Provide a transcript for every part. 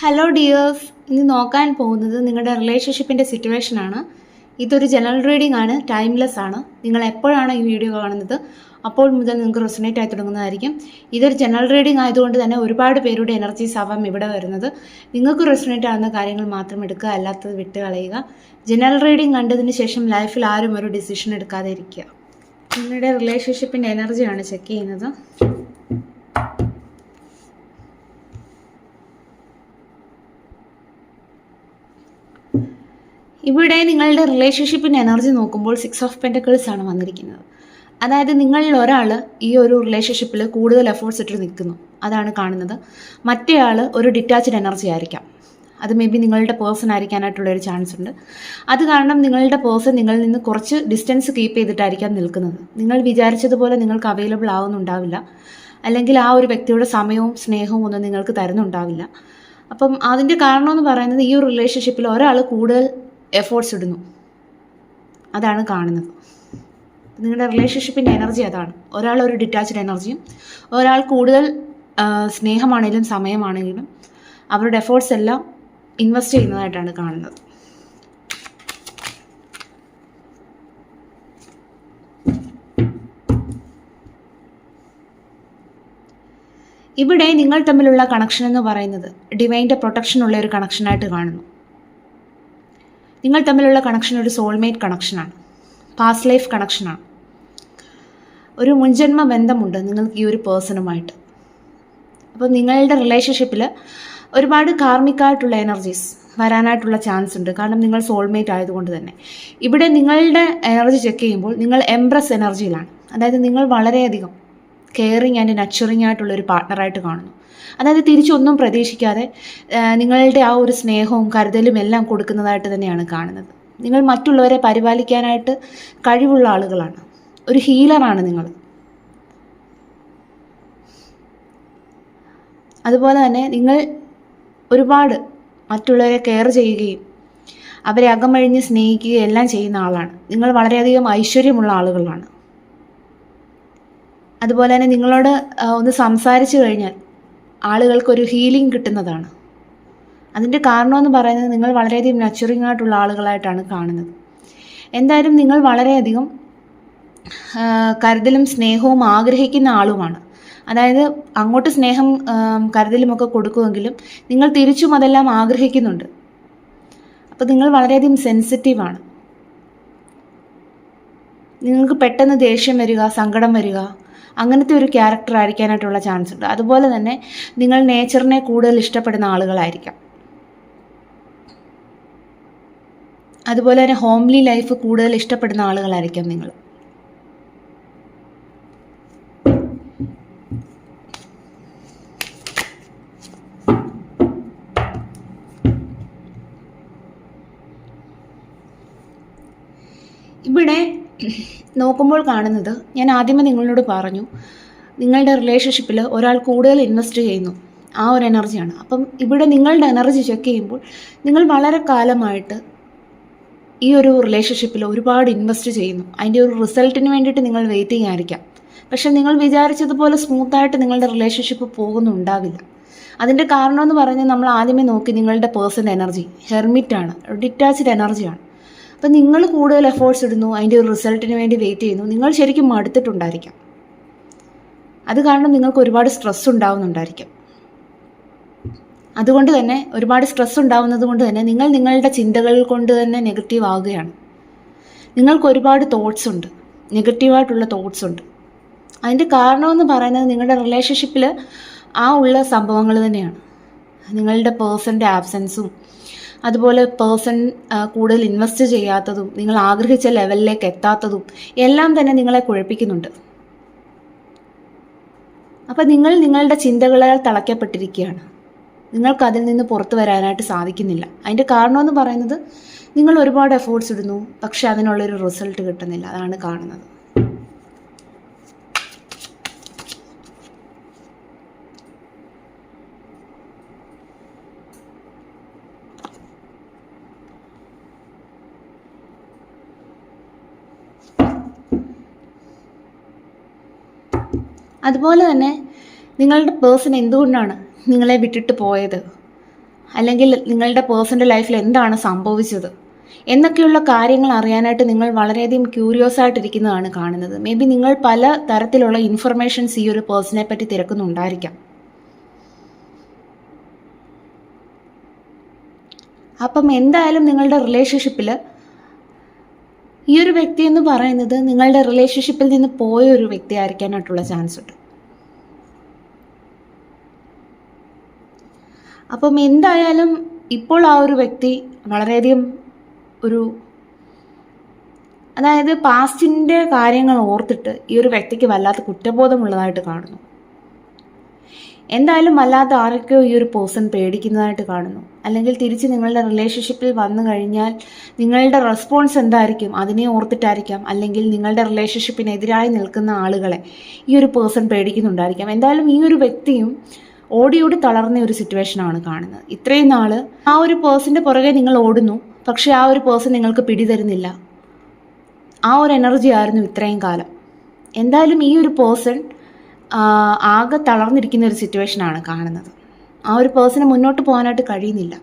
Hello dears, ഇന്ന് നോക്കാൻ പോകുന്നത് നിങ്ങളുടെ റിലേഷൻഷിപ്പിൻ്റെ സിറ്റുവേഷനാണ്. ഇതൊരു ജനറൽ റീഡിംഗ് ആണ്, ടൈംലെസ് ആണ്. നിങ്ങൾ എപ്പോഴാണ് ഈ വീഡിയോ കാണുന്നത് അപ്പോൾ മുതൽ നിങ്ങൾക്ക് റെസൊനേറ്റ് ആയി തുടങ്ങുന്നതായിരിക്കും. ഇതൊരു ജനറൽ റീഡിംഗ് ആയതുകൊണ്ട് തന്നെ ഒരുപാട് പേരുടെ എനർജീസ് ആവാം ഇവിടെ വരുന്നത്. നിങ്ങൾക്ക് റെസൊനേറ്റ് ആകുന്ന കാര്യങ്ങൾ മാത്രം എടുക്കുക, അല്ലാത്തത് വിട്ട് കളയുക. ജനറൽ റീഡിംഗ് കണ്ടതിന് ശേഷം ലൈഫിൽ ആരും ഒരു ഡിസിഷൻ എടുക്കാതെ ഇരിക്കുക. നിങ്ങളുടെ റിലേഷൻഷിപ്പിൻ്റെ എനർജിയാണ് ചെക്ക് ചെയ്യുന്നത്. ഇവിടെ നിങ്ങളുടെ റിലേഷൻഷിപ്പിൻ്റെ എനർജി നോക്കുമ്പോൾ 6 ഓഫ് പെൻറ്റക്കിൾസ് ആണ് വന്നിരിക്കുന്നത്. അതായത് നിങ്ങളിൽ ഒരാൾ ഈ ഒരു റിലേഷൻഷിപ്പിൽ കൂടുതൽ എഫേർട്സ് ഇട്ട് നിൽക്കുന്നു, അതാണ് കാണുന്നത്. മറ്റേയാൾ ഒരു ഡിറ്റാച്ച്ഡ് എനർജി ആയിരിക്കാം. അത് മേ ബി നിങ്ങളുടെ പേഴ്സൺ ആയിരിക്കാനായിട്ടുള്ളൊരു ചാൻസ് ഉണ്ട്. അത് കാരണം നിങ്ങളുടെ പേഴ്സൺ നിങ്ങളിൽ നിന്ന് കുറച്ച് ഡിസ്റ്റൻസ് കീപ്പ് ചെയ്തിട്ടായിരിക്കാം നിൽക്കുന്നത്. നിങ്ങൾ വിചാരിച്ചതുപോലെ നിങ്ങൾക്ക് അവൈലബിൾ ആവുന്നുണ്ടാവില്ല, അല്ലെങ്കിൽ ആ ഒരു വ്യക്തിയുടെ സമയവും സ്നേഹവും ഒന്നും നിങ്ങൾക്ക് തരുന്നുണ്ടാവില്ല. അപ്പം അതിൻ്റെ കാരണമെന്ന് പറയുന്നത് ഈ ഒരു റിലേഷൻഷിപ്പിൽ ഒരാൾ കൂടുതൽ എഫേർട്സ് ഇടുന്നു, അതാണ് കാണുന്നത്. നിങ്ങളുടെ റിലേഷൻഷിപ്പിൻ്റെ എനർജി അതാണ്. ഒരാൾ ഒരു ഡിറ്റാച്ച്ഡ് എനർജിയും ഒരാൾ കൂടുതൽ സ്നേഹമാണെങ്കിലും സമയമാണെങ്കിലും അവരുടെ എഫേർട്സ് എല്ലാം ഇൻവെസ്റ്റ് ചെയ്യുന്നതായിട്ടാണ് കാണുന്നത്. ഇവിടെ നിങ്ങൾ തമ്മിലുള്ള കണക്ഷൻ എന്ന് പറയുന്നത് ഡിവൈൻ്റെ പ്രൊട്ടക്ഷനുള്ള ഒരു കണക്ഷനായിട്ട് കാണുന്നു. നിങ്ങൾ തമ്മിലുള്ള കണക്ഷൻ ഒരു സോൾമേറ്റ് കണക്ഷനാണ്, പാസ്റ്റ് ലൈഫ് കണക്ഷനാണ്. ഒരു മുൻജന്മ ബന്ധമുണ്ട് നിങ്ങൾക്ക് ഈ ഒരു പേഴ്സണുമായിട്ട്. അപ്പോൾ നിങ്ങളുടെ റിലേഷൻഷിപ്പിൽ ഒരുപാട് കാർമിക്കായിട്ടുള്ള എനർജീസ് വരാനായിട്ടുള്ള ചാൻസ് ഉണ്ട്, കാരണം നിങ്ങൾ സോൾമേറ്റ് ആയതുകൊണ്ട് തന്നെ. ഇവിടെ നിങ്ങളുടെ എനർജി ചെക്ക് ചെയ്യുമ്പോൾ നിങ്ങൾ എംബ്രസ് എനർജിയിലാണ്. അതായത് നിങ്ങൾ വളരെയധികം കെയറിങ് ആൻഡ് നർച്ചറിങ് ആയിട്ടുള്ളൊരു പാർട്ട്ണറായിട്ട് കാണുന്നു. അതായത് തിരിച്ചൊന്നും പ്രതീക്ഷിക്കാതെ നിങ്ങളുടെ ആ ഒരു സ്നേഹവും കരുതലും എല്ലാം കൊടുക്കുന്നതായിട്ട് തന്നെയാണ് കാണുന്നത്. നിങ്ങൾ മറ്റുള്ളവരെ പരിപാലിക്കാനായിട്ട് കഴിവുള്ള ആളുകളാണ്, ഒരു ഹീലറാണ് നിങ്ങൾ. അതുപോലെ തന്നെ നിങ്ങൾ ഒരുപാട് മറ്റുള്ളവരെ കെയർ ചെയ്യുകയും അവരെ അകമഴിഞ്ഞ് സ്നേഹിക്കുകയും എല്ലാം ചെയ്യുന്ന ആളാണ്. നിങ്ങൾ വളരെയധികം ഐശ്വര്യമുള്ള ആളുകളാണ്. അതുപോലെ തന്നെ നിങ്ങളോട് ഒന്ന് സംസാരിച്ചു കഴിഞ്ഞാൽ ആളുകൾക്കൊരു ഹീലിംഗ് കിട്ടുന്നതാണ്. അതിൻ്റെ കാരണമെന്ന് പറയുന്നത് നിങ്ങൾ വളരെയധികം നർച്ചറിങ് ആയിട്ടുള്ള ആളുകളായിട്ടാണ് കാണുന്നത്. എന്തായാലും നിങ്ങൾ വളരെയധികം കരുതലും സ്നേഹവും ആഗ്രഹിക്കുന്ന ആളുമാണ്. അതായത് അങ്ങോട്ട് സ്നേഹം കരുതലുമൊക്കെ കൊടുക്കുമെങ്കിലും നിങ്ങൾ തിരിച്ചും അതെല്ലാം ആഗ്രഹിക്കുന്നുണ്ട്. അപ്പോൾ നിങ്ങൾ വളരെയധികം സെൻസിറ്റീവാണ്. നിങ്ങൾക്ക് പെട്ടെന്ന് ദേഷ്യം വരിക, സങ്കടം വരിക, അങ്ങനത്തെ ഒരു ക്യാരക്ടർ ആയിരിക്കാനായിട്ടുള്ള ചാൻസ് ഉണ്ട്. അതുപോലെ തന്നെ നിങ്ങൾ നേച്ചറിനെ കൂടുതൽ ഇഷ്ടപ്പെടുന്ന ആളുകളായിരിക്കാം. അതുപോലെ തന്നെ ഹോംലി ലൈഫ് കൂടുതൽ ഇഷ്ടപ്പെടുന്ന ആളുകളായിരിക്കാം നിങ്ങൾ. ഇവിടെ നോക്കുമ്പോൾ കാണുന്നത്, ഞാൻ ആദ്യമേ നിങ്ങളോട് പറഞ്ഞു, നിങ്ങളുടെ റിലേഷൻഷിപ്പിൽ ഒരാൾ കൂടുതൽ ഇൻവെസ്റ്റ് ചെയ്യുന്നു, ആ ഒരു എനർജിയാണ്. അപ്പം ഇവിടെ നിങ്ങളുടെ എനർജി ചെക്ക് ചെയ്യുമ്പോൾ നിങ്ങൾ വളരെ കാലമായിട്ട് ഈ ഒരു റിലേഷൻഷിപ്പിൽ ഒരുപാട് ഇൻവെസ്റ്റ് ചെയ്യുന്നു. അതിൻ്റെ ഒരു റിസൾട്ടിന് വേണ്ടിയിട്ട് നിങ്ങൾ വെയിറ്റിംഗ് ആയിരിക്കാം. പക്ഷെ നിങ്ങൾ വിചാരിച്ചതുപോലെ സ്മൂത്തായിട്ട് നിങ്ങളുടെ റിലേഷൻഷിപ്പ് പോകുന്നുണ്ടാവില്ല. അതിൻ്റെ കാരണമെന്ന് പറഞ്ഞാൽ നമ്മൾ ആദ്യമേ നോക്കി നിങ്ങളുടെ പേഴ്സൻ്റെ എനർജി ഹെർമിറ്റാണ്, ഡിറ്റാച്ച്ഡ് എനർജിയാണ്. അപ്പം നിങ്ങൾ കൂടുതൽ എഫേർട്സ് ഇടുന്നു, അതിൻ്റെ ഒരു റിസൾട്ടിന് വേണ്ടി വെയിറ്റ് ചെയ്യുന്നു. നിങ്ങൾ ശരിക്കും മടുത്തിട്ടുണ്ടായിരിക്കാം. അത് കാരണം നിങ്ങൾക്ക് ഒരുപാട് സ്ട്രെസ് ഉണ്ടാവുന്നുണ്ടായിരിക്കാം. അതുകൊണ്ട് തന്നെ ഒരുപാട് സ്ട്രെസ് ഉണ്ടാവുന്നത് കൊണ്ട് തന്നെ നിങ്ങൾ നിങ്ങളുടെ ചിന്തകൾ കൊണ്ട് തന്നെ നെഗറ്റീവ് ആവുകയാണ്. നിങ്ങൾക്ക് ഒരുപാട് തോട്ട്സ് ഉണ്ട്, നെഗറ്റീവായിട്ടുള്ള തോട്ട്സ് ഉണ്ട്. അതിൻ്റെ കാരണമെന്ന് പറയുന്നത് നിങ്ങളുടെ റിലേഷൻഷിപ്പിൽ ആ ഉള്ള സംഭവങ്ങൾ തന്നെയാണ്. നിങ്ങളുടെ പേഴ്സൻ്റെ ആബ്സെൻസും അതുപോലെ പേഴ്സൺ കൂടുതൽ ഇൻവെസ്റ്റ് ചെയ്യാത്തതും നിങ്ങൾ ആഗ്രഹിച്ച ലെവലിലേക്ക് എത്താത്തതും എല്ലാം തന്നെ നിങ്ങളെ കുഴപ്പിക്കുന്നുണ്ട്. അപ്പം നിങ്ങൾ നിങ്ങളുടെ ചിന്തകളാൽ തളയ്ക്കപ്പെട്ടിരിക്കുകയാണ്. നിങ്ങൾക്ക് അതിൽ നിന്ന് പുറത്തു വരാനായിട്ട് സാധിക്കുന്നില്ല. അതിൻ്റെ കാരണമെന്ന് പറയുന്നത് നിങ്ങൾ ഒരുപാട് എഫേർട്സ് ഇടുന്നു, പക്ഷെ അതിനുള്ളൊരു റിസൾട്ട് കിട്ടുന്നില്ല, അതാണ് കാണുന്നത്. അതുപോലെ തന്നെ നിങ്ങളുടെ പേഴ്സൺ എന്തുകൊണ്ടാണ് നിങ്ങളെ വിട്ടിട്ട് പോയത്, അല്ലെങ്കിൽ നിങ്ങളുടെ പേഴ്സൻ്റെ ലൈഫിൽ എന്താണ് സംഭവിച്ചത് എന്നൊക്കെയുള്ള കാര്യങ്ങൾ അറിയാനായിട്ട് നിങ്ങൾ വളരെയധികം ക്യൂരിയസ് ആയിട്ടിരിക്കുന്നതാണ് കാണുന്നത്. മേ ബി നിങ്ങൾ പല തരത്തിലുള്ള ഇൻഫർമേഷൻസ് ഈ ഒരു പേഴ്സണെ പറ്റി തിരക്കുന്നുണ്ടായിരിക്കാം. അപ്പം എന്തായാലും നിങ്ങളുടെ റിലേഷൻഷിപ്പിൽ ഈ ഒരു വ്യക്തി എന്ന് പറയുന്നത് നിങ്ങളുടെ റിലേഷൻഷിപ്പിൽ നിന്ന് പോയ ഒരു വ്യക്തി ആയിരിക്കാനായിട്ടുള്ള ചാൻസ് ഉണ്ട്. അപ്പം എന്തായാലും ഇപ്പോൾ ആ ഒരു വ്യക്തി വളരെയധികം അതായത് പാസ്റ്റിൻ്റെ കാര്യങ്ങൾ ഓർത്തിട്ട് ഈ ഒരു വ്യക്തിക്ക് വല്ലാത്ത കുറ്റബോധമുള്ളതായിട്ട് കാണുന്നു. എന്തായാലും വല്ലാത്ത ആരൊക്കെയോ ഈ ഒരു പേഴ്സൺ പേടിക്കുന്നതായിട്ട് കാണുന്നു. അല്ലെങ്കിൽ തിരിച്ച് നിങ്ങളുടെ റിലേഷൻഷിപ്പിൽ വന്നു കഴിഞ്ഞാൽ നിങ്ങളുടെ റെസ്പോൺസ് എന്തായിരിക്കും അതിനെ ഓർത്തിട്ടായിരിക്കാം. അല്ലെങ്കിൽ നിങ്ങളുടെ റിലേഷൻഷിപ്പിനെതിരായി നിൽക്കുന്ന ആളുകളെ ഈ ഒരു പേഴ്സൺ പേടിക്കുന്നുണ്ടായിരിക്കാം. എന്തായാലും ഈ ഒരു വ്യക്തിയും ഓടി തളർന്ന ഒരു സിറ്റുവേഷനാണ് കാണുന്നത്. ഇത്രയും നാൾ ആ ഒരു പേഴ്സൻ്റെ പുറകെ നിങ്ങൾ ഓടുന്നു, പക്ഷേ ആ ഒരു പേഴ്സൺ നിങ്ങൾക്ക് പിടിതരുന്നില്ല. ആ ഒരു എനർജി ആയിരുന്നു ഇത്രയും കാലം. എന്തായാലും ഈ ഒരു പേഴ്സൺ ആകെ തളർന്നിരിക്കുന്ന ഒരു സിറ്റുവേഷനാണ് കാണുന്നത്. ആ ഒരു പേഴ്സണ് മുന്നോട്ട് പോകാനായിട്ട് കഴിയുന്നില്ല.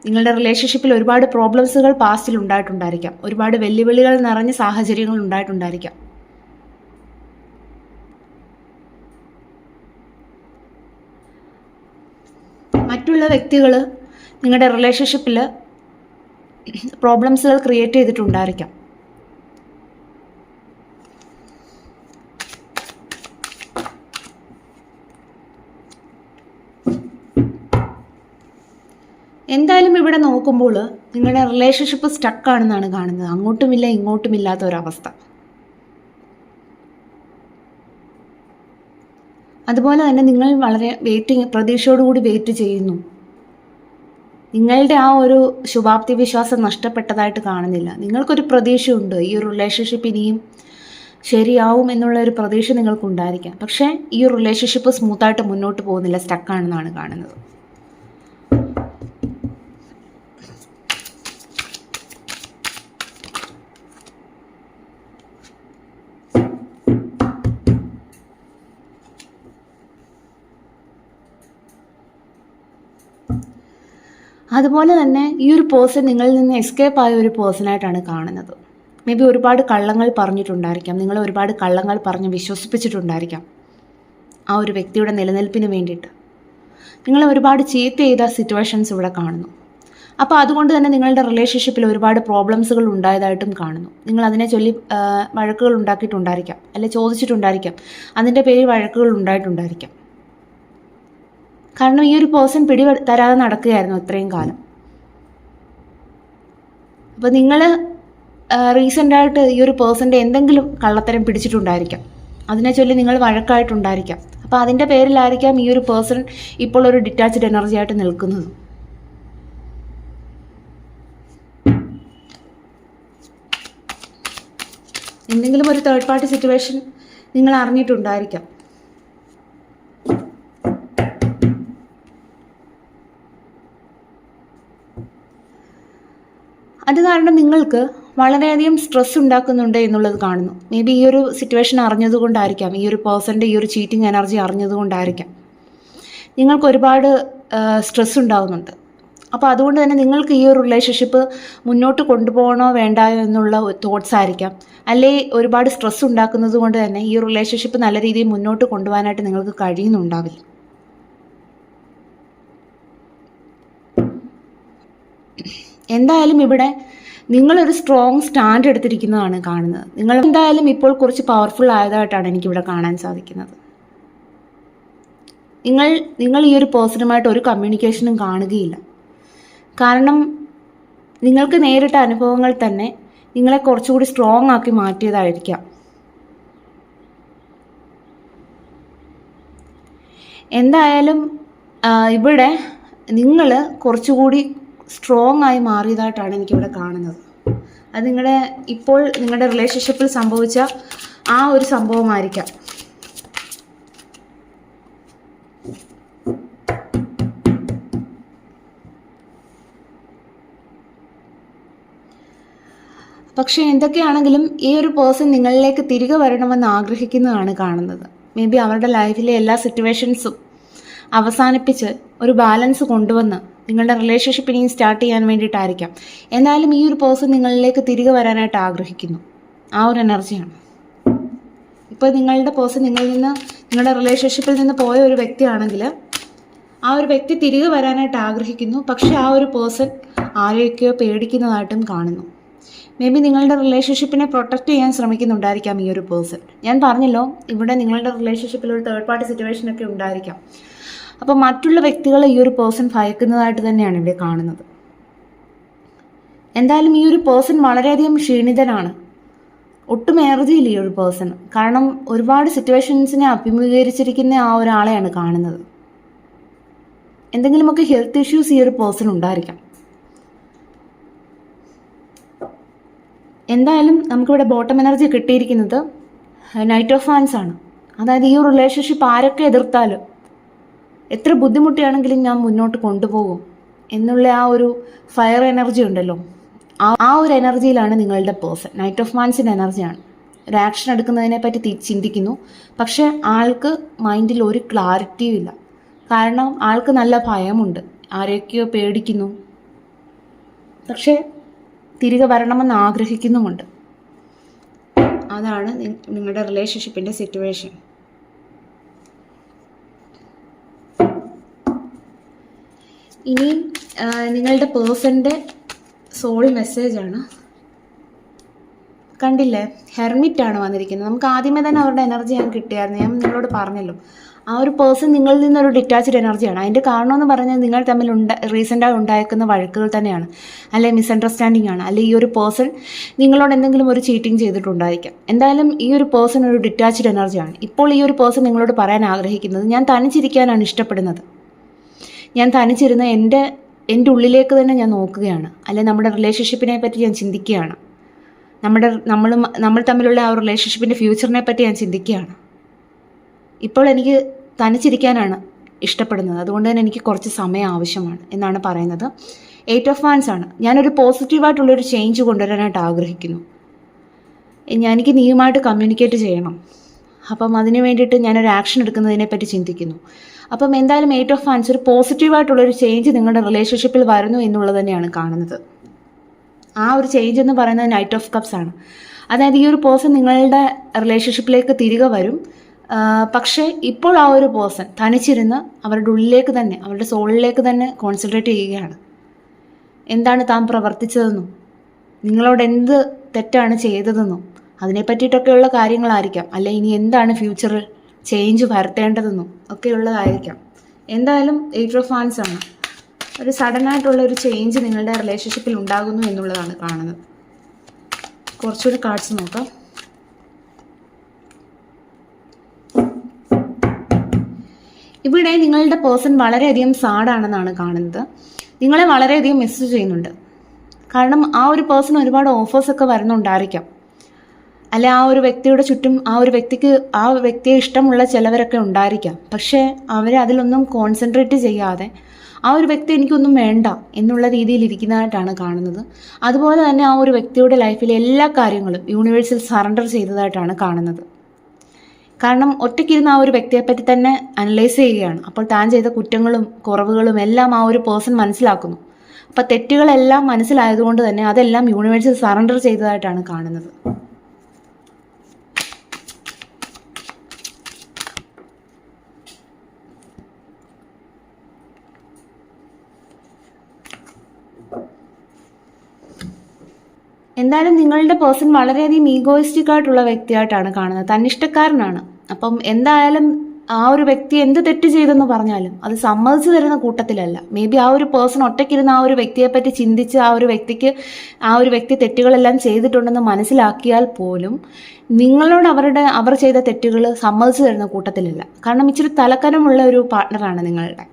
നിങ്ങളുടെ റിലേഷൻഷിപ്പിൽ ഒരുപാട് പ്രോബ്ലംസുകൾ പാസ്റ്റിൽ ഉണ്ടായിട്ടുണ്ടായിരിക്കാം. ഒരുപാട് വെല്ലുവിളികൾ നിറഞ്ഞ സാഹചര്യങ്ങൾ ഉണ്ടായിട്ടുണ്ടായിരിക്കാം. മറ്റുള്ള വ്യക്തികൾ നിങ്ങളുടെ റിലേഷൻഷിപ്പിൽ പ്രോബ്ലംസുകൾ ക്രിയേറ്റ് ചെയ്തിട്ടുണ്ടായിരിക്കാം. എന്തായാലും ഇവിടെ നോക്കുമ്പോൾ നിങ്ങളുടെ റിലേഷൻഷിപ്പ് സ്റ്റക്കാണെന്നാണ് കാണുന്നത്. അങ്ങോട്ടുമില്ല ഇങ്ങോട്ടുമില്ലാത്ത ഒരവസ്ഥ. അതുപോലെ തന്നെ നിങ്ങൾ വളരെ പ്രതീക്ഷയോടുകൂടി വെയിറ്റ് ചെയ്യുന്നു. നിങ്ങളുടെ ആ ഒരു ശുഭാപ്തി വിശ്വാസം നഷ്ടപ്പെട്ടതായിട്ട് കാണുന്നില്ല. നിങ്ങൾക്കൊരു പ്രതീക്ഷയുണ്ട്, ഈ ഒരു റിലേഷൻഷിപ്പ് ഇനിയും ശരിയാവും എന്നുള്ള ഒരു പ്രതീക്ഷ നിങ്ങൾക്കുണ്ടായിരിക്കാം. പക്ഷേ ഈ ഒരു റിലേഷൻഷിപ്പ് സ്മൂത്തായിട്ട് മുന്നോട്ട് പോകുന്നില്ല, സ്റ്റക്കാണെന്നാണ് കാണുന്നത്. അതുപോലെ തന്നെ ഈ ഒരു പേഴ്സൺ നിങ്ങളിൽ നിന്ന് എസ്കേപ്പ് ആയ ഒരു പേഴ്സണായിട്ടാണ് കാണുന്നത്. മേ ബി ഒരുപാട് കള്ളങ്ങൾ പറഞ്ഞിട്ടുണ്ടായിരിക്കാം. നിങ്ങൾ ഒരുപാട് കള്ളങ്ങൾ പറഞ്ഞ് വിശ്വസിപ്പിച്ചിട്ടുണ്ടായിരിക്കാം ആ ഒരു വ്യക്തിയുടെ നിലനിൽപ്പിന് വേണ്ടിയിട്ട്. നിങ്ങൾ ഒരുപാട് ചീറ്റ് ചെയ്ത സിറ്റുവേഷൻസ് ഇവിടെ കാണുന്നു. അപ്പോൾ അതുകൊണ്ട് തന്നെ നിങ്ങളുടെ റിലേഷൻഷിപ്പിൽ ഒരുപാട് പ്രോബ്ലംസുകൾ ഉണ്ടായതായിട്ടും കാണുന്നു. നിങ്ങൾ അതിനെ ചൊല്ലി വഴക്കുകൾ ഉണ്ടാക്കിയിട്ടുണ്ടായിരിക്കാം, അല്ലെ ചോദിച്ചിട്ടുണ്ടായിരിക്കാം. അതിൻ്റെ പേരിൽ വഴക്കുകൾ ഉണ്ടായിട്ടുണ്ടായിരിക്കാം. കാരണം ഈ ഒരു പേഴ്സൺ തരാതെ നടക്കുകയായിരുന്നു ഇത്രയും കാലം. അപ്പോൾ നിങ്ങൾ റീസെൻ്റായിട്ട് ഈ ഒരു പേഴ്സൻ്റെ എന്തെങ്കിലും കള്ളത്തരം പിടിച്ചിട്ടുണ്ടായിരിക്കാം. അതിനെ ചൊല്ലി നിങ്ങൾ വഴക്കായിട്ടുണ്ടായിരിക്കാം. അപ്പോൾ അതിൻ്റെ പേരിലായിരിക്കാം ഈ ഒരു പേഴ്സൺ ഇപ്പോൾ ഒരു ഡിറ്റാച്ച്ഡ് എനർജി ആയിട്ട് നിൽക്കുന്നത്. എന്തെങ്കിലും ഒരു തേർഡ് പാർട്ടി സിറ്റുവേഷൻ നിങ്ങൾ അറിഞ്ഞിട്ടുണ്ടായിരിക്കാം. അത് കാരണം നിങ്ങൾക്ക് വളരെയധികം സ്ട്രെസ് ഉണ്ടാക്കുന്നുണ്ട് എന്നുള്ളത് കാണുന്നു. മേ ബി ഈ ഒരു സിറ്റുവേഷൻ അറിഞ്ഞതുകൊണ്ടായിരിക്കാം, ഈ ഒരു പേഴ്സൻ്റെ ഈ ഒരു ചീറ്റിംഗ് എനർജി അറിഞ്ഞതുകൊണ്ടായിരിക്കാം നിങ്ങൾക്ക് ഒരുപാട് സ്ട്രെസ് ഉണ്ടാകുന്നുണ്ട്. അപ്പോൾ അതുകൊണ്ട് തന്നെ നിങ്ങൾക്ക് ഈ ഒരു റിലേഷൻഷിപ്പ് മുന്നോട്ട് കൊണ്ടുപോകണോ വേണ്ടായോ എന്നുള്ള തോട്ട്സ് ആയിരിക്കാം. അല്ലെങ്കിൽ ഒരുപാട് സ്ട്രെസ് ഉണ്ടാക്കുന്നത് കൊണ്ട് തന്നെ ഈ റിലേഷൻഷിപ്പ് നല്ല രീതിയിൽ മുന്നോട്ട് കൊണ്ടുപോകാനായിട്ട് നിങ്ങൾക്ക് കഴിയുന്നുണ്ടാവില്ല. എന്തായാലും ഇവിടെ നിങ്ങളൊരു സ്ട്രോങ് സ്റ്റാൻഡ് എടുത്തിരിക്കുന്നതാണ് കാണുന്നത്. നിങ്ങൾ എന്തായാലും ഇപ്പോൾ കുറച്ച് പവർഫുൾ ആയതായിട്ടാണ് എനിക്കിവിടെ കാണാൻ സാധിക്കുന്നത്. നിങ്ങൾ ഈ ഒരു പേഴ്സണുമായിട്ട് ഒരു കമ്മ്യൂണിക്കേഷനും കാണുകയില്ല. കാരണം നിങ്ങൾക്ക് നേരിട്ട അനുഭവങ്ങൾ തന്നെ നിങ്ങളെ കുറച്ചുകൂടി സ്ട്രോങ് ആക്കി മാറ്റിയതായിരിക്കാം. എന്തായാലും ഇവിടെ നിങ്ങൾ കുറച്ചുകൂടി സ്ട്രോങ് ആയി മാറിയതായിട്ടാണ് എനിക്കിവിടെ കാണുന്നത്. അത് നിങ്ങളുടെ റിലേഷൻഷിപ്പിൽ സംഭവിച്ച ആ ഒരു സംഭവമായിരിക്കാം. പക്ഷേ എന്തൊക്കെയാണെങ്കിലും ഈ ഒരു പേഴ്സൺ നിങ്ങളിലേക്ക് തിരികെ വരണമെന്ന് ആഗ്രഹിക്കുന്നതാണ് കാണുന്നത്. മേ ബി അവരുടെ ലൈഫിലെ എല്ലാ സിറ്റുവേഷൻസും അവസാനിപ്പിച്ച് ഒരു ബാലൻസ് കൊണ്ടുവന്ന് നിങ്ങളുടെ റിലേഷൻഷിപ്പ് ഇനിയും സ്റ്റാർട്ട് ചെയ്യാൻ വേണ്ടിയിട്ടായിരിക്കാം. എന്നാലും ഈ ഒരു പേഴ്സൺ നിങ്ങളിലേക്ക് തിരികെ വരാനായിട്ട് ആഗ്രഹിക്കുന്നു. ആ ഒരു എനർജിയാണ്. ഇപ്പോൾ നിങ്ങളുടെ പേഴ്സൺ നിങ്ങളുടെ റിലേഷൻഷിപ്പിൽ നിന്ന് പോയ ഒരു വ്യക്തിയാണെങ്കിൽ ആ ഒരു വ്യക്തി തിരികെ വരാനായിട്ട് ആഗ്രഹിക്കുന്നു. പക്ഷെ ആ ഒരു പേഴ്സൺ ആരെയൊക്കെയോ പേടിക്കുന്നതായിട്ടും കാണുന്നു. മേ ബി നിങ്ങളുടെ റിലേഷൻഷിപ്പിനെ പ്രൊട്ടക്റ്റ് ചെയ്യാൻ ശ്രമിക്കുന്നുണ്ടായിരിക്കാം ഈ ഒരു പേഴ്സൺ. ഞാൻ പറഞ്ഞല്ലോ, ഇവിടെ നിങ്ങളുടെ റിലേഷൻഷിപ്പിൽ ഒരു തേർഡ് പാർട്ടി സിറ്റുവേഷനൊക്കെ ഉണ്ടായിരിക്കാം. അപ്പോൾ മറ്റുള്ള വ്യക്തികളെ ഈ ഒരു പേഴ്സൺ ഭയക്കുന്നതായിട്ട് തന്നെയാണ് ഇവിടെ കാണുന്നത്. എന്തായാലും ഈ ഒരു പേഴ്സൺ വളരെയധികം ക്ഷീണിതനാണ്. ഒട്ടും എനർജിയില്ല ഈ ഒരു പേഴ്സൺ. കാരണം ഒരുപാട് സിറ്റുവേഷൻസിനെ അഭിമുഖീകരിച്ചിരിക്കുന്ന ആ ഒരാളെയാണ് കാണുന്നത്. എന്തെങ്കിലുമൊക്കെ ഹെൽത്ത് ഇഷ്യൂസ് ഈ ഒരു പേഴ്സൺ ഉണ്ടായിരിക്കാം. എന്തായാലും നമുക്കിവിടെ ബോട്ടം എനർജി കിട്ടിയിരിക്കുന്നത് നൈറ്റ് ഓഫ് വാൻസ് ആണ്. അതായത് ഈ ഒരു റിലേഷൻഷിപ്പ് ആരൊക്കെ എതിർത്താലും എത്ര ബുദ്ധിമുട്ടിയാണെങ്കിലും ഞാൻ മുന്നോട്ട് കൊണ്ടുപോകും എന്നുള്ള ആ ഒരു ഫയർ എനർജി ഉണ്ടല്ലോ, ആ ഒരു എനർജിയിലാണ് നിങ്ങളുടെ പേഴ്സൺ. നൈറ്റ് ഓഫ് വാൻസിൻ്റെ എനർജിയാണ്. ഒരു ആക്ഷൻ എടുക്കുന്നതിനെ പറ്റി ചിന്തിക്കുന്നു. പക്ഷെ ആൾക്ക് മൈൻഡിൽ ഒരു ക്ലാരിറ്റിയും ഇല്ല. കാരണം ആൾക്ക് നല്ല ഭയമുണ്ട്, ആരെയൊക്കെയോ പേടിക്കുന്നു. പക്ഷെ തിരികെ വരണമെന്ന് ആഗ്രഹിക്കുന്നുമുണ്ട്. അതാണ് നിങ്ങളുടെ റിലേഷൻഷിപ്പിൻ്റെ സിറ്റുവേഷൻ. ഇനി നിങ്ങളുടെ പേഴ്സൻ്റെ സോൾ മെസ്സേജാണ്. കണ്ടില്ലേ, ഹെർമിറ്റാണ് വന്നിരിക്കുന്നത്. നമുക്ക് ആദ്യമേ തന്നെ അവരുടെ എനർജി ഞാൻ കിട്ടിയായിരുന്നു. ഞാൻ നിങ്ങളോട് പറഞ്ഞല്ലോ, ആ ഒരു പേഴ്സൺ നിങ്ങളിൽ നിന്നൊരു ഡിറ്റാച്ച്ഡ് എനർജിയാണ്. അതിൻ്റെ കാരണമെന്ന് പറഞ്ഞാൽ നിങ്ങൾ തമ്മിൽ റീസെൻ്റായി ഉണ്ടായിരിക്കുന്ന വഴക്കുകൾ തന്നെയാണ്, അല്ലെ മിസ്അണ്ടർസ്റ്റാൻഡിങ് ആണ്, അല്ലെ ഈ ഒരു പേഴ്സൺ നിങ്ങളോട് എന്തെങ്കിലും ഒരു ചീറ്റിംഗ് ചെയ്തിട്ടുണ്ടായിരിക്കാം. എന്തായാലും ഈ ഒരു പേഴ്സൺ ഒരു ഡിറ്റാച്ച്ഡ് എനർജിയാണ്. ഇപ്പോൾ ഈ ഒരു പേഴ്സൺ നിങ്ങളോട് പറയാൻ ആഗ്രഹിക്കുന്നത്, ഞാൻ തനിച്ചിരിക്കാനാണ് ഇഷ്ടപ്പെടുന്നത്. ഞാൻ തനിച്ചിരുന്ന് എൻ്റെ ഉള്ളിലേക്ക് തന്നെ ഞാൻ നോക്കുകയാണ്, അല്ലെ നമ്മുടെ റിലേഷൻഷിപ്പിനെ പറ്റി ഞാൻ ചിന്തിക്കുകയാണ്, നമ്മൾ തമ്മിലുള്ള ആ ഒരു റിലേഷൻഷിപ്പിൻ്റെ ഫ്യൂച്ചറിനെ പറ്റി ഞാൻ ചിന്തിക്കുകയാണ്. ഇപ്പോൾ എനിക്ക് തനിച്ചിരിക്കാനാണ് ഇഷ്ടപ്പെടുന്നത്. അതുകൊണ്ട് തന്നെ എനിക്ക് കുറച്ച് സമയം ആവശ്യമാണ് എന്നാണ് പറയുന്നത്. 8 ഓഫ് വാൻസ് ആണ്. ഞാനൊരു പോസിറ്റീവായിട്ടുള്ളൊരു ചേഞ്ച് കൊണ്ടുവരാനായിട്ട് ആഗ്രഹിക്കുന്നു. എനിക്ക് നീയുമായിട്ട് കമ്മ്യൂണിക്കേറ്റ് ചെയ്യണം. അപ്പം അതിന് വേണ്ടിയിട്ട് ഞാനൊരു ആക്ഷൻ എടുക്കുന്നതിനെ പറ്റി ചിന്തിക്കുന്നു. അപ്പം എന്തായാലും 8 ഓഫ് വാൻസ് ഒരു പോസിറ്റീവായിട്ടുള്ളൊരു ചേഞ്ച് നിങ്ങളുടെ റിലേഷൻഷിപ്പിൽ വരുന്നു എന്നുള്ളത് തന്നെയാണ് കാണുന്നത്. ആ ഒരു ചേഞ്ച് എന്ന് പറയുന്നത് നൈറ്റ് ഓഫ് കപ്സ് ആണ്. അതായത് ഈ ഒരു പേഴ്സൺ നിങ്ങളുടെ റിലേഷൻഷിപ്പിലേക്ക് തിരികെ വരും. പക്ഷേ ഇപ്പോൾ ആ ഒരു പേഴ്സൺ തനിച്ചിരുന്ന് അവരുടെ ഉള്ളിലേക്ക് തന്നെ, അവരുടെ സോളിലേക്ക് തന്നെ കോൺസെൻട്രേറ്റ് ചെയ്യുകയാണ്. എന്താണ് താൻ പ്രവർത്തിച്ചതെന്നും നിങ്ങളോട് എന്ത് തെറ്റാണ് ചെയ്തതെന്നും അതിനെ പറ്റിയിട്ടൊക്കെയുള്ള കാര്യങ്ങളായിരിക്കാം. അല്ലെ ഇനി എന്താണ് ഫ്യൂച്ചറിൽ ചേഞ്ച് വരുത്തേണ്ടതെന്നും ഒക്കെയുള്ളതായിരിക്കാം. എന്തായാലും 8 ഓഫ് വാൻസ് ആണ്. ഒരു സഡനായിട്ടുള്ള ഒരു ചേഞ്ച് നിങ്ങളുടെ റിലേഷൻഷിപ്പിൽ ഉണ്ടാകുന്നു എന്നുള്ളതാണ് കാണുന്നത്. കുറച്ചുകൂടി കാർഡ്സ് നോക്കാം. ഇവിടെ നിങ്ങളുടെ പേഴ്സൺ വളരെയധികം സാഡാണെന്നാണ് കാണുന്നത്. നിങ്ങളെ വളരെയധികം മിസ് ചെയ്യുന്നുണ്ട്. കാരണം ആ ഒരു പേഴ്സൺ ഒരുപാട് ഓഫേഴ്സൊക്കെ വരുന്നുണ്ടായിരിക്കാം. അല്ലെ ആ ഒരു വ്യക്തിയുടെ ചുറ്റും ആ വ്യക്തിയെ ഇഷ്ടമുള്ള ചിലവരൊക്കെ ഉണ്ടായിരിക്കാം. പക്ഷേ അവർ അതിലൊന്നും കോൺസെൻട്രേറ്റ് ചെയ്യാതെ ആ ഒരു വ്യക്തി എനിക്കൊന്നും വേണ്ട എന്നുള്ള രീതിയിൽ ഇരിക്കുന്നതായിട്ടാണ് കാണുന്നത്. അതുപോലെ തന്നെ ആ ഒരു വ്യക്തിയുടെ ലൈഫിലെ എല്ലാ കാര്യങ്ങളും യൂണിവേഴ്സിൽ സറണ്ടർ ചെയ്തതായിട്ടാണ് കാണുന്നത്. കാരണം ഒറ്റയ്ക്കിരുന്ന് ആ ഒരു വ്യക്തിയെപ്പറ്റി തന്നെ അനലൈസ് ചെയ്യുകയാണ്. അപ്പോൾ താൻ ചെയ്ത കുറ്റങ്ങളും കുറവുകളും എല്ലാം ആ ഒരു പേഴ്സൺ മനസ്സിലാക്കുന്നു. അപ്പോൾ തെറ്റുകളെല്ലാം മനസ്സിലായതുകൊണ്ട് തന്നെ അതെല്ലാം യൂണിവേഴ്സിൽ സറണ്ടർ ചെയ്തതായിട്ടാണ് കാണുന്നത്. എന്തായാലും നിങ്ങളുടെ പേഴ്സൺ വളരെയധികം ഈഗോയിസ്റ്റിക് ആയിട്ടുള്ള വ്യക്തിയായിട്ടാണ് കാണുന്നത്. തന്നിഷ്ടക്കാരനാണ്. അപ്പം എന്തായാലും ആ ഒരു വ്യക്തി എന്ത് തെറ്റ് ചെയ്തെന്ന് പറഞ്ഞാലും അത് സമ്മതിച്ചു തരുന്ന കൂട്ടത്തിലല്ല. മേ ബി ആ ഒരു പേഴ്സൺ ഒറ്റയ്ക്കിരുന്ന് ആ ഒരു വ്യക്തിയെപ്പറ്റി ചിന്തിച്ച് ആ ഒരു വ്യക്തി തെറ്റുകളെല്ലാം ചെയ്തിട്ടുണ്ടെന്ന് മനസ്സിലാക്കിയാൽ പോലും നിങ്ങളോട് അവർ ചെയ്ത തെറ്റുകൾ സമ്മതിച്ചു തരുന്ന കൂട്ടത്തിലല്ല. കാരണം ഇച്ചിരി തലക്കനമുള്ള ഒരു പാർട്ട്ണറാണ് നിങ്ങളുടെ.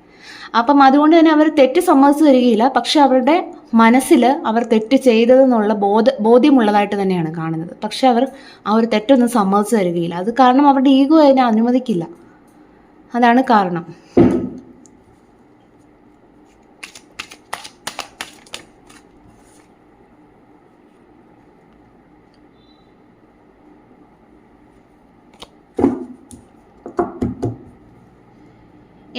അപ്പം അതുകൊണ്ട് തന്നെ അവർ തെറ്റ് സമ്മതിച്ചു തരികയില്ല. പക്ഷെ അവരുടെ മനസ്സിൽ അവർ തെറ്റ് ചെയ്തതെന്നുള്ള ബോധ്യമുള്ളതായിട്ട് തന്നെയാണ് കാണുന്നത്. പക്ഷെ അവർ ആ ഒരു തെറ്റൊന്നും സമ്മതിച്ചു തരികയില്ല. അത് കാരണം അവരുടെ ഈഗോ അതിനെ അനുവദിക്കില്ല. അതാണ് കാരണം.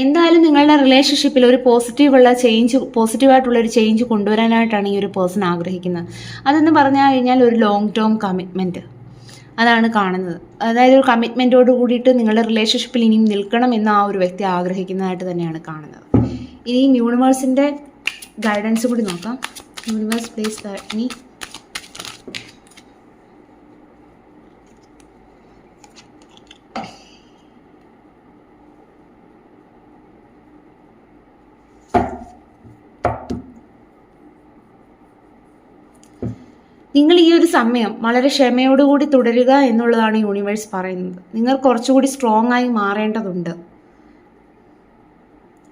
എന്തായാലും നിങ്ങളുടെ റിലേഷൻഷിപ്പിൽ ഒരു പോസിറ്റീവായിട്ടുള്ളൊരു ചേഞ്ച് കൊണ്ടുവരാനായിട്ടാണ് ഈ ഒരു പേഴ്സൺ ആഗ്രഹിക്കുന്നത്. അതെന്ന് പറഞ്ഞു കഴിഞ്ഞാൽ ഒരു ലോങ് ടേം കമ്മിറ്റ്മെൻറ്റ്, അതാണ് കാണുന്നത്. അതായത് ഒരു കമ്മിറ്റ്മെൻറ്റോട് കൂടിയിട്ട് നിങ്ങളുടെ റിലേഷൻഷിപ്പിൽ ഇനിയും നിൽക്കണം എന്ന് ആ ഒരു വ്യക്തി ആഗ്രഹിക്കുന്നതായിട്ട് തന്നെയാണ് കാണുന്നത്. ഇനിയും യൂണിവേഴ്സിൻ്റെ ഗൈഡൻസ് കൂടി നോക്കാം. Universe please guide me. നിങ്ങൾ ഈ ഒരു സമയം വളരെ ക്ഷമയോടുകൂടി തുടരുക എന്നുള്ളതാണ് യൂണിവേഴ്സ് പറയുന്നത്. നിങ്ങൾ കുറച്ചുകൂടി സ്ട്രോങ് ആയി മാറേണ്ടതുണ്ട്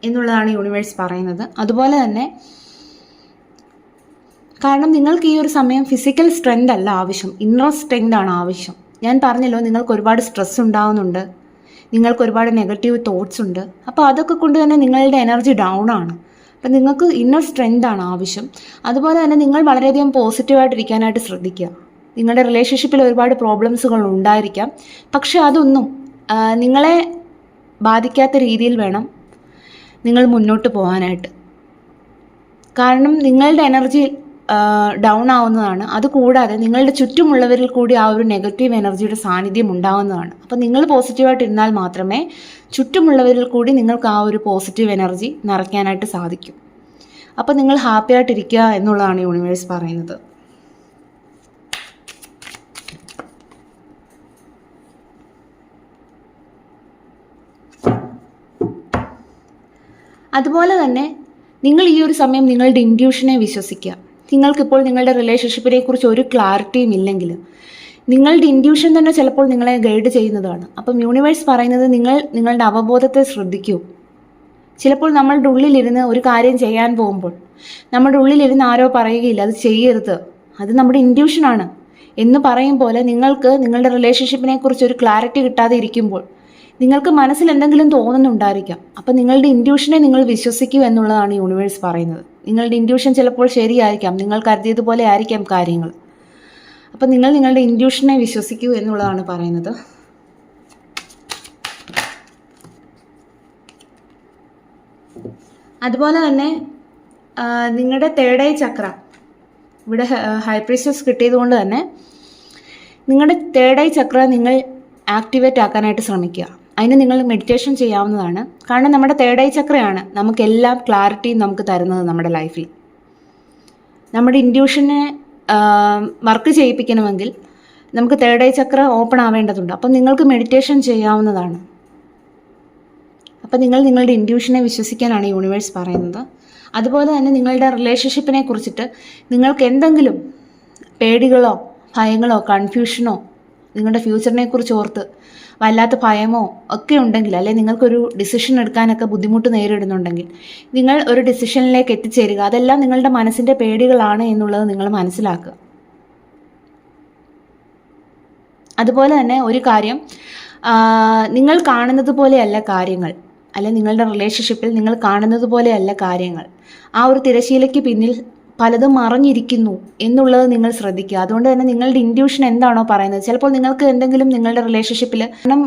എന്നുള്ളതാണ് യൂണിവേഴ്സ് പറയുന്നത്. അതുപോലെ തന്നെ കാരണം നിങ്ങൾക്ക് ഈ ഒരു സമയം ഫിസിക്കൽ സ്ട്രെങ്ത് അല്ല ആവശ്യം, ഇന്നർ സ്ട്രെങ്ത് ആണ് ആവശ്യം. ഞാൻ പറഞ്ഞല്ലോ, നിങ്ങൾക്ക് ഒരുപാട് സ്ട്രെസ് ഉണ്ടാകുന്നുണ്ട്, നിങ്ങൾക്ക് ഒരുപാട് നെഗറ്റീവ് തോട്ട്സ് ഉണ്ട്. അപ്പോൾ അതൊക്കെ കൊണ്ട് തന്നെ നിങ്ങളുടെ എനർജി ഡൗൺ ആണ്. അപ്പം നിങ്ങൾക്ക് ഇന്നർ സ്ട്രെങ്ത് ആണ് ആവശ്യം. അതുപോലെ തന്നെ നിങ്ങൾ വളരെയധികം പോസിറ്റീവായിട്ടിരിക്കാനായിട്ട് ശ്രദ്ധിക്കുക. നിങ്ങളുടെ റിലേഷൻഷിപ്പിൽ ഒരുപാട് പ്രോബ്ലംസുകൾ ഉണ്ടായിരിക്കാം, പക്ഷെ അതൊന്നും നിങ്ങളെ ബാധിക്കാത്ത രീതിയിൽ വേണം നിങ്ങൾ മുന്നോട്ട് പോകാനായിട്ട്. കാരണം നിങ്ങളുടെ എനർജി ഡൗൺ ആവുന്നതാണ്. അതുകൂടാതെ നിങ്ങളുടെ ചുറ്റുമുള്ളവരിൽ കൂടി ആ ഒരു നെഗറ്റീവ് എനർജിയുടെ സാന്നിധ്യം ഉണ്ടാവുന്നതാണ്. അപ്പോൾ നിങ്ങൾ പോസിറ്റീവായിട്ടിരുന്നാൽ മാത്രമേ ചുറ്റുമുള്ളവരിൽ കൂടി നിങ്ങൾക്ക് ആ ഒരു പോസിറ്റീവ് എനർജി നിറയ്ക്കാനായിട്ട് സാധിക്കും. അപ്പോൾ നിങ്ങൾ ഹാപ്പി ആയിട്ടിരിക്കുക എന്നുള്ളതാണ് യൂണിവേഴ്സ് പറയുന്നത്. അതുപോലെ തന്നെ നിങ്ങൾ ഈ ഒരു സമയം നിങ്ങളുടെ ഇൻറ്റ്യൂഷനെ വിശ്വസിക്കുക. നിങ്ങൾക്കിപ്പോൾ നിങ്ങളുടെ റിലേഷൻഷിപ്പിനെ കുറിച്ച് ഒരു ക്ലാരിറ്റിയും ഇല്ലെങ്കിൽ നിങ്ങളുടെ ഇൻറ്റ്യൂഷൻ തന്നെ ചിലപ്പോൾ നിങ്ങളെ ഗൈഡ് ചെയ്യുന്നതാണ്. അപ്പം യൂണിവേഴ്സ് പറയുന്നത് നിങ്ങളുടെ അവബോധത്തെ ശ്രദ്ധിക്കൂ. ചിലപ്പോൾ നമ്മളുടെ ഉള്ളിലിരുന്ന് ഒരു കാര്യം ചെയ്യാൻ പോകുമ്പോൾ നമ്മുടെ ഉള്ളിലിരുന്ന് ആരോ പറയുകയില്ല അത് ചെയ്യരുത്, അത് നമ്മുടെ ഇൻറ്റ്യൂഷനാണ് എന്ന് പറയും പോലെ നിങ്ങൾക്ക് നിങ്ങളുടെ റിലേഷൻഷിപ്പിനെ കുറിച്ച് ഒരു ക്ലാരിറ്റി കിട്ടാതെ ഇരിക്കുമ്പോൾ നിങ്ങൾക്ക് മനസ്സിൽ എന്തെങ്കിലും തോന്നുന്നുണ്ടായിരിക്കാം. അപ്പം നിങ്ങളുടെ ഇൻറ്റ്യൂഷനെ നിങ്ങൾ വിശ്വസിക്കൂ എന്നുള്ളതാണ് യൂണിവേഴ്സ് പറയുന്നത്. നിങ്ങളുടെ ഇൻറ്റ്യൂഷൻ ചിലപ്പോൾ ശരിയായിരിക്കാം, നിങ്ങൾ കരുതിയതുപോലെ ആയിരിക്കാം കാര്യങ്ങൾ. അപ്പം നിങ്ങൾ നിങ്ങളുടെ ഇൻറ്റ്യൂഷനെ വിശ്വസിക്കൂ എന്നുള്ളതാണ് പറയുന്നത്. അതുപോലെ തന്നെ നിങ്ങളുടെ തേർഡ് ഐ ചക്ര, ഇവിടെ ഹൈ പ്രീസ്റ്റസ് കിട്ടിയത് കൊണ്ട് തന്നെ നിങ്ങളുടെ തേർഡ് ഐ ചക്ര നിങ്ങൾ ആക്ടിവേറ്റ് ആക്കാനായിട്ട് ശ്രമിക്കുക. അതിന് നിങ്ങൾ മെഡിറ്റേഷൻ ചെയ്യാവുന്നതാണ്. കാരണം നമ്മുടെ തേർഡ് ഐ ചക്രയാണ് നമുക്കെല്ലാം ക്ലാരിറ്റിയും നമുക്ക് തരുന്നത് നമ്മുടെ ലൈഫിൽ. നമ്മുടെ ഇൻറ്റ്യൂഷനെ വർക്ക് ചെയ്യിപ്പിക്കണമെങ്കിൽ നമുക്ക് തേർഡ് ഐ ചക്ര ഓപ്പൺ ആവേണ്ടതുണ്ട്. അപ്പം നിങ്ങൾക്ക് മെഡിറ്റേഷൻ ചെയ്യാവുന്നതാണ്. അപ്പം നിങ്ങൾ നിങ്ങളുടെ ഇൻറ്റ്യൂഷനെ വിശ്വസിക്കാനാണ് യൂണിവേഴ്സ് പറയുന്നത്. അതുപോലെ തന്നെ നിങ്ങളുടെ റിലേഷൻഷിപ്പിനെ കുറിച്ചിട്ട് നിങ്ങൾക്ക് എന്തെങ്കിലും പേടികളോ ഭയങ്ങളോ കൺഫ്യൂഷനോ നിങ്ങളുടെ ഫ്യൂച്ചറിനെ കുറിച്ച് ഓർത്ത് വല്ലാത്ത ഭയമോ ഒക്കെ ഉണ്ടെങ്കിൽ, അല്ലെങ്കിൽ നിങ്ങൾക്കൊരു ഡിസിഷൻ എടുക്കാനൊക്കെ ബുദ്ധിമുട്ട് നേരിടുന്നുണ്ടെങ്കിൽ നിങ്ങൾ ഒരു ഡിസിഷനിലേക്ക് എത്തിച്ചേരുക. അതെല്ലാം നിങ്ങളുടെ മനസ്സിൻ്റെ പേടികളാണ് എന്നുള്ളത് നിങ്ങൾ മനസ്സിലാക്കുക. അതുപോലെ തന്നെ ഒരു കാര്യം, നിങ്ങൾ കാണുന്നത് പോലെയല്ല കാര്യങ്ങൾ, അല്ലെ നിങ്ങളുടെ റിലേഷൻഷിപ്പിൽ നിങ്ങൾ കാണുന്നത് പോലെയല്ല കാര്യങ്ങൾ. ആ ഒരു തിരശീലയ്ക്ക് പിന്നിൽ പലതും മറഞ്ഞിരിക്കുന്നു എന്നുള്ളത് നിങ്ങൾ ശ്രദ്ധിക്കുക. അതുകൊണ്ട് തന്നെ നിങ്ങളുടെ ഇൻറ്റ്യൂഷൻ എന്താണോ പറയുന്നത്, ചിലപ്പോൾ നിങ്ങൾക്ക് എന്തെങ്കിലും നിങ്ങളുടെ റിലേഷൻഷിപ്പിൽ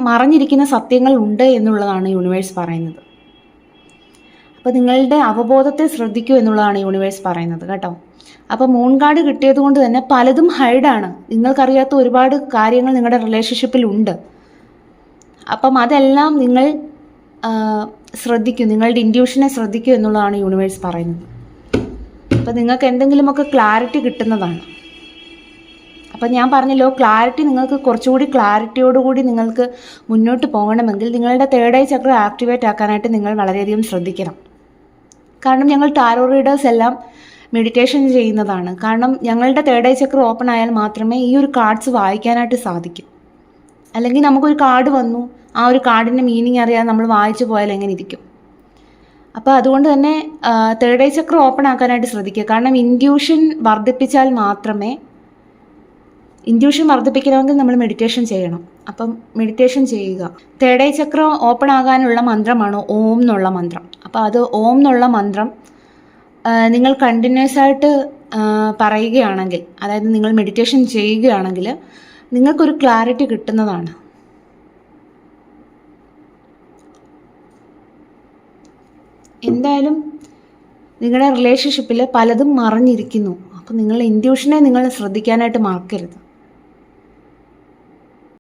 മറഞ്ഞിരിക്കുന്ന സത്യങ്ങൾ ഉണ്ട് എന്നുള്ളതാണ് യൂണിവേഴ്സ് പറയുന്നത്. അപ്പോൾ നിങ്ങളുടെ അവബോധത്തെ ശ്രദ്ധിക്കൂ എന്നുള്ളതാണ് യൂണിവേഴ്സ് പറയുന്നത് കേട്ടോ. അപ്പോൾ മൂൺ കാർഡ് കിട്ടിയത് കൊണ്ട് തന്നെ പലതും ഹൈഡാണ്. നിങ്ങൾക്കറിയാത്ത ഒരുപാട് കാര്യങ്ങൾ നിങ്ങളുടെ റിലേഷൻഷിപ്പിൽ ഉണ്ട്. അപ്പം അതെല്ലാം നിങ്ങൾ ശ്രദ്ധിക്കൂ, നിങ്ങളുടെ ഇൻറ്റ്യൂഷനെ ശ്രദ്ധിക്കൂ എന്നുള്ളതാണ് യൂണിവേഴ്സ് പറയുന്നത്. അപ്പോൾ നിങ്ങൾക്ക് എന്തെങ്കിലുമൊക്കെ ക്ലാരിറ്റി കിട്ടുന്നതാണ്. അപ്പം ഞാൻ പറഞ്ഞല്ലോ, ക്ലാരിറ്റി നിങ്ങൾക്ക് കുറച്ചുകൂടി ക്ലാരിറ്റിയോടുകൂടി നിങ്ങൾക്ക് മുന്നോട്ട് പോകണമെങ്കിൽ നിങ്ങളുടെ തേർഡ് ഐ ചക്ര ആക്ടിവേറ്റ് ആക്കാനായിട്ട് നിങ്ങൾ വളരെയധികം ശ്രദ്ധിക്കണം. കാരണം ഞങ്ങൾ ടാരോ റീഡേഴ്സ് എല്ലാം മെഡിറ്റേഷൻ ചെയ്യുന്നതാണ്. കാരണം ഞങ്ങളുടെ തേർഡ് ഐ ചക്ര ഓപ്പൺ ആയാൽ മാത്രമേ ഈ ഒരു കാർഡ്സ് വായിക്കാനായിട്ട് സാധിക്കൂ. അല്ലെങ്കിൽ നമുക്കൊരു കാർഡ് വന്നു, ആ ഒരു കാർഡിൻ്റെ മീനിങ് അറിയാതെ നമ്മൾ വായിച്ചു പോയാൽ എങ്ങനെ ഇരിക്കും. അപ്പോൾ അതുകൊണ്ട് തന്നെ തേർഡ് ഐ ചക്ര ഓപ്പൺ ആക്കാനായിട്ട് ശ്രദ്ധിക്കുക. കാരണം ഇൻറ്റ്യൂഷൻ വർദ്ധിപ്പിക്കണമെങ്കിൽ നമ്മൾ മെഡിറ്റേഷൻ ചെയ്യണം. അപ്പം മെഡിറ്റേഷൻ ചെയ്യുക. തേർഡ് ഐ ചക്ര ഓപ്പൺ ആകാനുള്ള മന്ത്രമാണ് ഓം എന്നുള്ള മന്ത്രം. അപ്പോൾ അത് ഓം എന്നുള്ള മന്ത്രം നിങ്ങൾ കണ്ടിന്യൂസ് ആയിട്ട് പറയുകയാണെങ്കിൽ, അതായത് നിങ്ങൾ മെഡിറ്റേഷൻ ചെയ്യുകയാണെങ്കിൽ നിങ്ങൾക്കൊരു ക്ലാരിറ്റി കിട്ടുന്നതാണ്. എന്തായാലും നിങ്ങളുടെ റിലേഷൻഷിപ്പിൽ പലതും മറഞ്ഞിരിക്കുന്നു. അപ്പോൾ നിങ്ങളുടെ ഇൻറ്റ്യൂഷനെ നിങ്ങൾ ശ്രദ്ധിക്കാനായിട്ട് മറക്കരുത്.